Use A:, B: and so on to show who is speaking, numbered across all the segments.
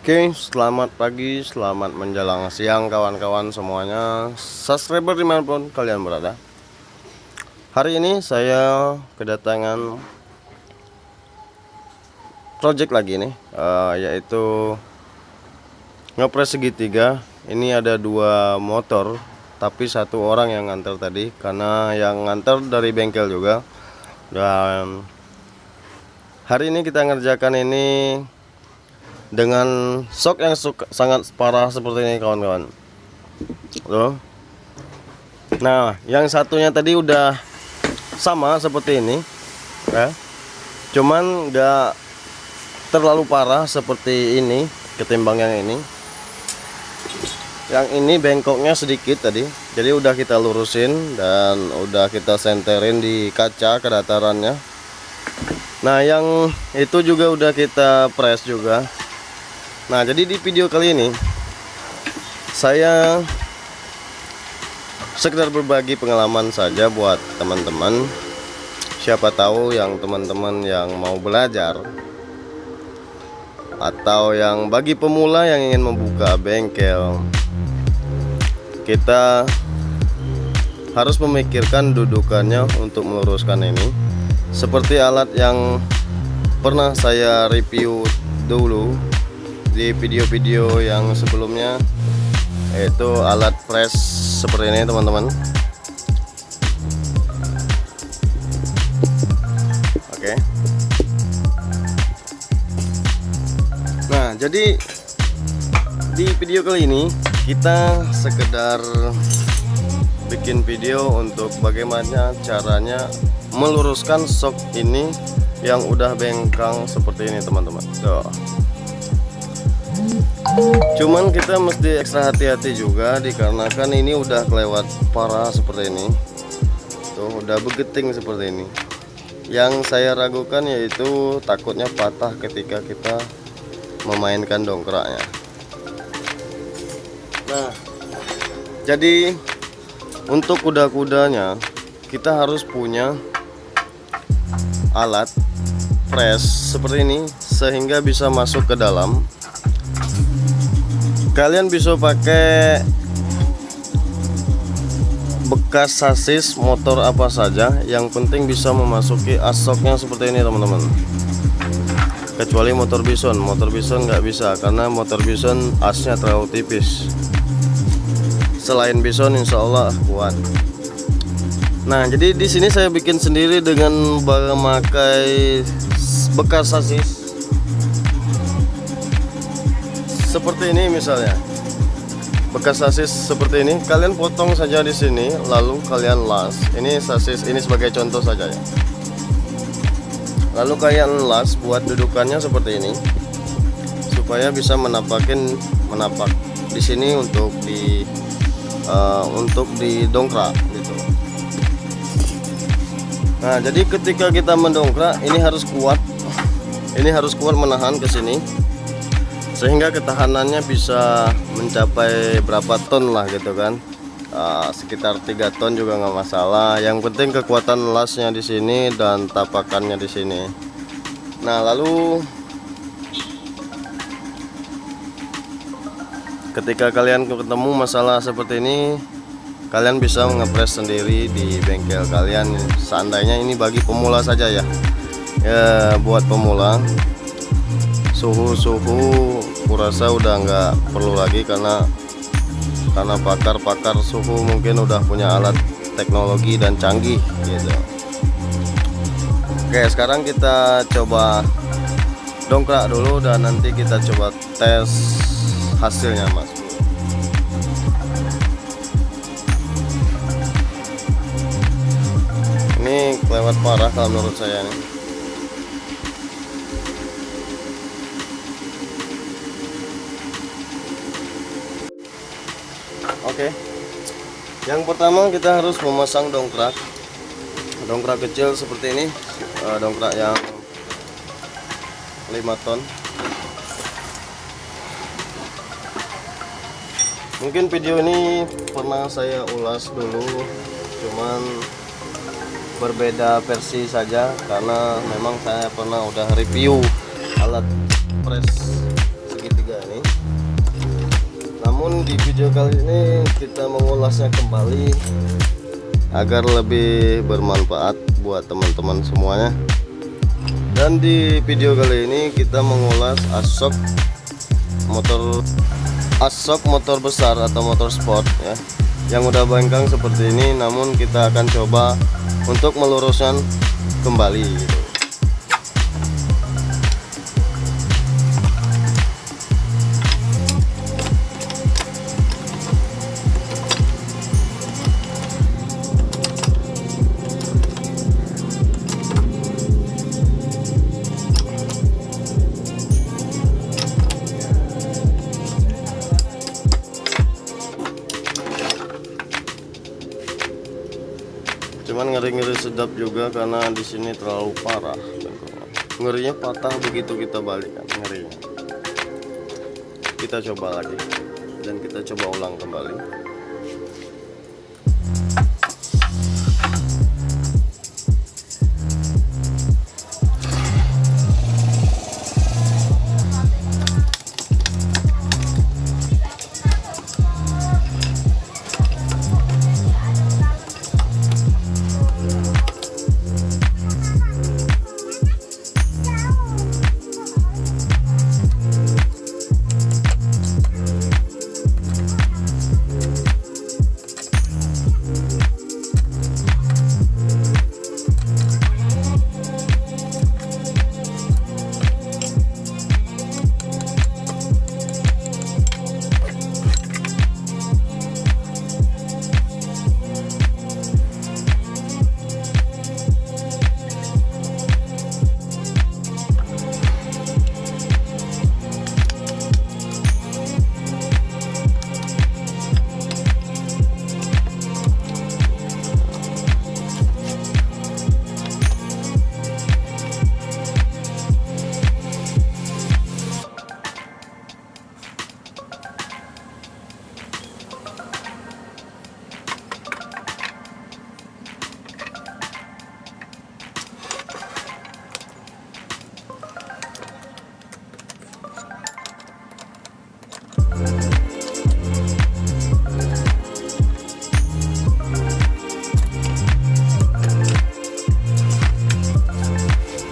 A: Oke, selamat pagi, selamat menjelang siang kawan-kawan semuanya, subscriber dimanapun kalian berada. Hari ini saya kedatangan project lagi nih, yaitu ngepres segitiga. Ini ada dua motor, tapi satu orang yang nganter tadi, karena yang nganter dari bengkel juga. Dan hari ini kita ngerjakan ini dengan shock yang sangat parah seperti ini kawan-kawan. Loh. Nah, yang satunya tadi udah sama seperti ini, ya. Cuman nggak terlalu parah seperti ini ketimbang yang ini. Yang ini bengkoknya sedikit tadi, jadi udah kita lurusin dan udah kita senterin di kaca kedatarannya. Nah, yang itu juga udah kita press juga. Nah, jadi di video kali ini saya sekedar berbagi pengalaman saja buat teman-teman. Siapa tahu yang teman-teman yang mau belajar atau yang bagi pemula yang ingin membuka bengkel, kita harus memikirkan dudukannya untuk meluruskan ini. Seperti alat yang pernah saya review dulu di video-video yang sebelumnya, yaitu alat press seperti ini teman-teman. Oke. Nah, jadi di video kali ini kita sekedar bikin video untuk bagaimana caranya meluruskan shock ini yang udah bengkang seperti ini teman-teman. Cuman kita mesti ekstra hati-hati juga dikarenakan ini udah kelewat parah seperti ini. Tuh udah begeting seperti ini. Yang saya ragukan yaitu takutnya patah ketika kita memainkan dongkraknya. Nah, jadi untuk kuda-kudanya kita harus punya alat press seperti ini sehingga bisa masuk ke dalam. Kalian bisa pakai bekas sasis motor apa saja, yang penting bisa memasuki asoknya seperti ini teman-teman. Kecuali motor bison nggak bisa karena motor bison asnya terlalu tipis. Selain bison insya Allah kuat. Nah, jadi di sini saya bikin sendiri dengan memakai bekas sasis. Seperti ini misalnya, bekas sasis seperti ini, kalian potong saja di sini, lalu kalian las. Ini sasis, ini sebagai contoh saja ya. Lalu kalian las buat dudukannya seperti ini, supaya bisa menapak di sini untuk di dongkrak gitu. Nah, jadi ketika kita mendongkrak ini harus kuat menahan ke sini. Sehingga ketahanannya bisa mencapai berapa ton lah gitu kan, sekitar 3 ton juga nggak masalah. Yang penting kekuatan lasnya di sini dan tapakannya di sini. Nah, lalu ketika kalian ketemu masalah seperti ini, kalian bisa ngepres sendiri di bengkel kalian. Seandainya ini bagi pemula saja ya, buat pemula. Suhu kurasa udah nggak perlu lagi karena pakar suhu mungkin udah punya alat teknologi dan canggih gitu. Oke, sekarang kita coba dongkrak dulu dan nanti kita coba tes hasilnya mas. Ini kelewat parah kalau menurut saya nih. Oke, yang pertama kita harus memasang dongkrak kecil seperti ini, dongkrak yang 5 ton. Mungkin video ini pernah saya ulas dulu, cuman berbeda versi saja karena memang saya pernah udah review alat press segitiga ini. di video kali ini kita mengulasnya kembali agar lebih bermanfaat buat teman-teman semuanya. Dan di video kali ini kita mengulas asok motor besar atau motor sport ya, yang udah bengkang seperti ini, namun kita akan coba untuk meluruskan kembali gitu. Cuman ngeri-ngeri sedap juga karena di sini terlalu parah. Ngerinya patah begitu kita balikan, ngerinya. Kita coba lagi dan kita coba ulang kembali.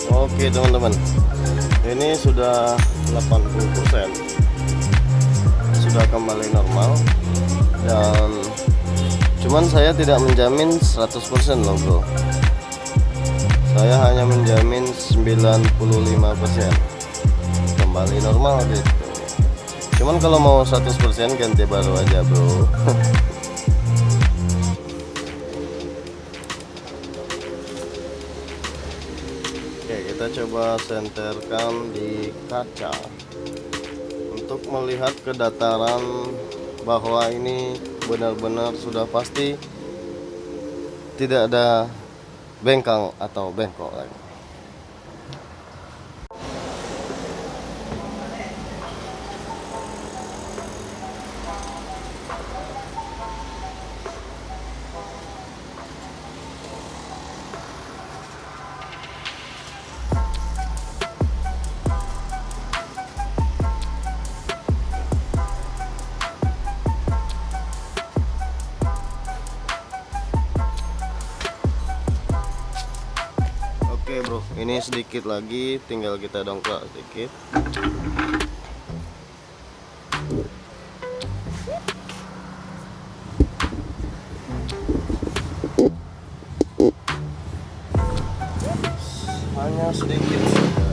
A: Oke teman-teman, ini sudah 80%, sudah kembali normal. Dan cuman saya tidak menjamin 100% loh bro, saya hanya menjamin 95% kembali normal gitu. Cuman kalau mau 100% ganti baru aja bro. Oke, kita coba senterkan di kaca untuk melihat kedataran bahwa ini benar-benar sudah pasti tidak ada bengkang atau bengkok lagi. Oke bro, ini sedikit lagi, tinggal kita dongkrak sedikit. Hanya sedikit saja.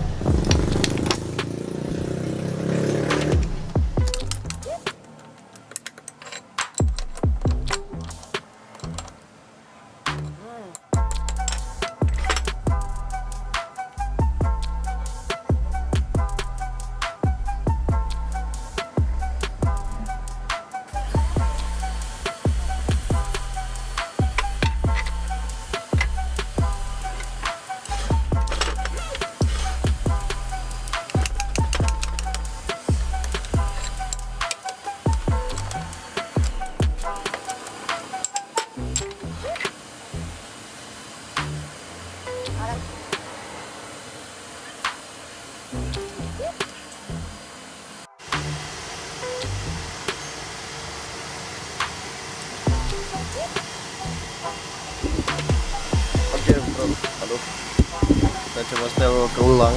A: coba setel ke ulang.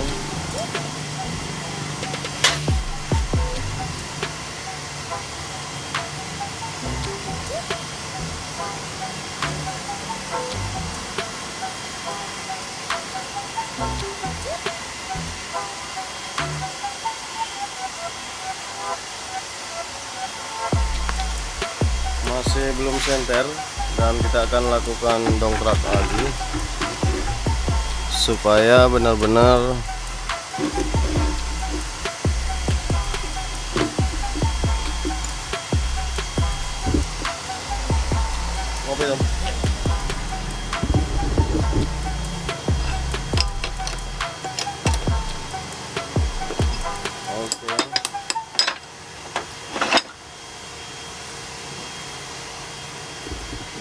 A: Masih belum senter, dan kita akan lakukan dongkrak lagi supaya benar-benar ngopi dong. Oke.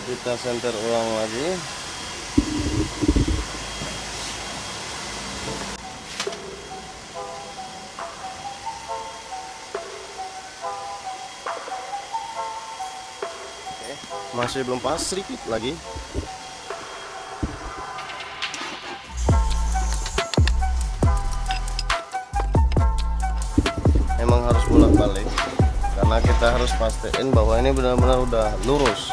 A: Kita senter ulang lagi. Masih belum pas, sedikit lagi. Emang harus bolak-balik karena kita harus pastiin bahwa ini benar-benar udah lurus.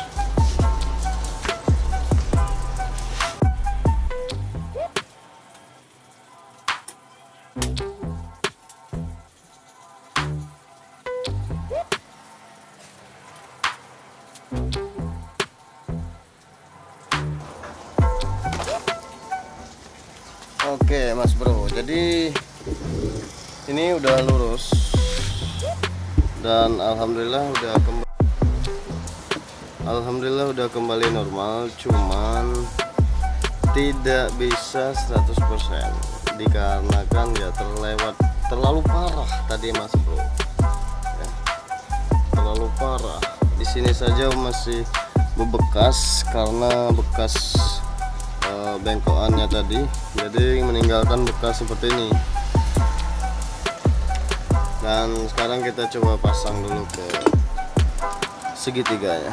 A: Oke Mas Bro, jadi ini udah lurus dan alhamdulillah udah kembali normal, cuman tidak bisa 100% dikarenakan ya terlalu parah tadi Mas Bro ya, terlalu parah. Di sini saja masih bebekas karena bekas bengkokannya tadi, jadi meninggalkan bekas seperti ini. Dan sekarang kita coba pasang dulu ke segitiganya.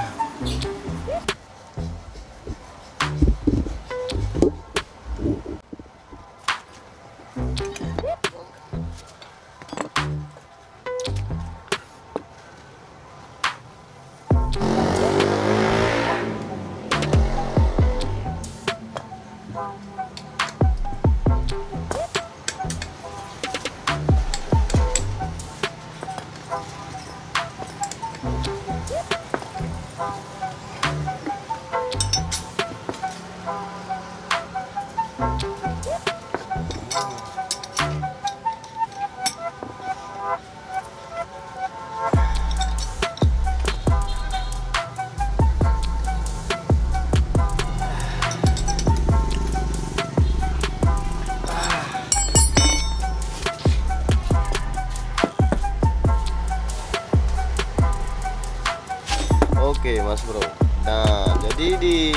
A: Oke Mas Bro, nah jadi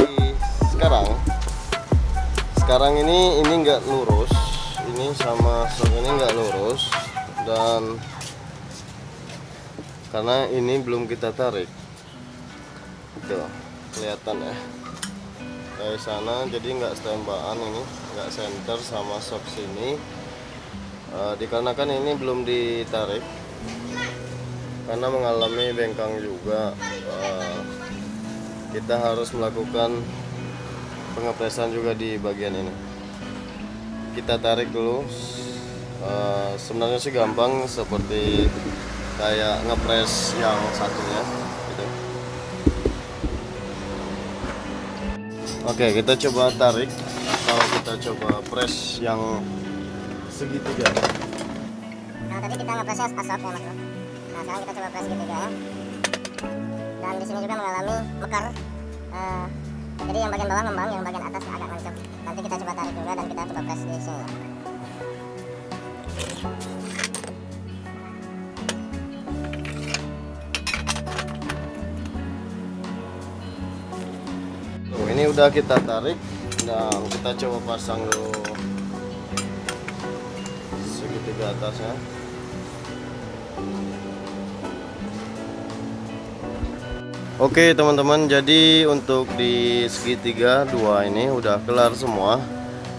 A: sekarang ini nggak lurus, ini sama ini nggak lurus, dan karena ini belum kita tarik tuh kelihatan ya dari sana, jadi nggak setembakan, ini nggak center sama shock sini dikarenakan ini belum ditarik karena mengalami bengkang juga. Kita harus melakukan pengepresan juga di bagian ini. Kita tarik dulu. Sebenarnya sih gampang, seperti kayak ngepres yang satunya gitu. Oke, kita coba tarik atau kita coba press yang segitiga.
B: Nah, tadi kita ngepresnya asok ya Mas. Nah, sekarang kita coba press segitiga ya. Dan di sini juga mengalami mekar. Jadi yang bagian bawah ngembang, yang bagian atas agak nancap. Nanti kita coba tarik juga dan kita coba press di sini.
A: Ini udah kita tarik, dan kita coba pasang dulu segitiga atasnya. Oke teman-teman, jadi untuk di segitiga dua ini udah kelar semua,